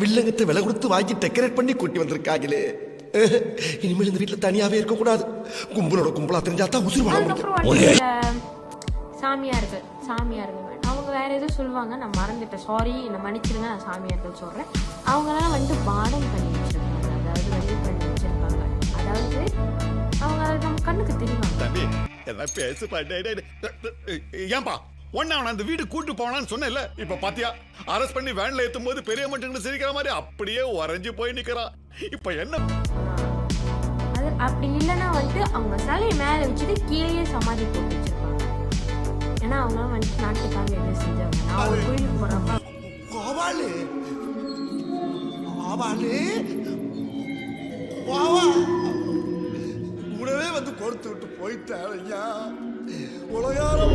வில்லங்கத்தை விலை கொடுத்து வாங்கி டெக்கரேட் பண்ணி கூட்டி வந்திருக்காங்களே. இனிமேல் இந்த வீட்டுல தனியாவே இருக்க கூடாது. கும்பலோட கும்பலா தெரிஞ்சாதான் உசுறு வாழ முடியும். சாமியார்கள் அவங்க வேற எதுவும் சொல்லுவாங்க, நான் மறந்துட்டேன், சாரி என்ன மன்னிச்சிருங்க, நான் சாமியார்கள் சொல்றேன். அவங்கெல்லாம் வந்து பாடம் பண்ணி வச்சிருக்காங்க, அதாவது வழி பண்ணி வச்சிருப்பாங்க. அதாவது அவங்க நம்ம கண்ணுக்கு தெரியும். ஏன்பா ஒன்னு அவன் அந்த வீடு கூட்டு போனான்னு சொன்னேன்ல, இப்ப பாத்தியா அரெஸ்ட் பண்ணி வேன்ல ஏத்தும் போது பெரிய மட்டும் சிரிக்கிற மாதிரி அப்படியே உறைஞ்சு போய் நிக்கிறான். இப்ப என்ன அது அப்படி இல்லைன்னா வந்து அவங்க சிலையை மேல வச்சுட்டு கீழே சமாதி போட்டு வச்சிருப்பாங்க. ஏன்னா அவங்க வந்து நாட்டுக்காக எதுவும் செஞ்சாங்க. நான் ஒரு கோயிலுக்கு போறப்ப கூடவே வந்து கொடுத்து விட்டு போயிட்டான் ஐயா. உலகாரம்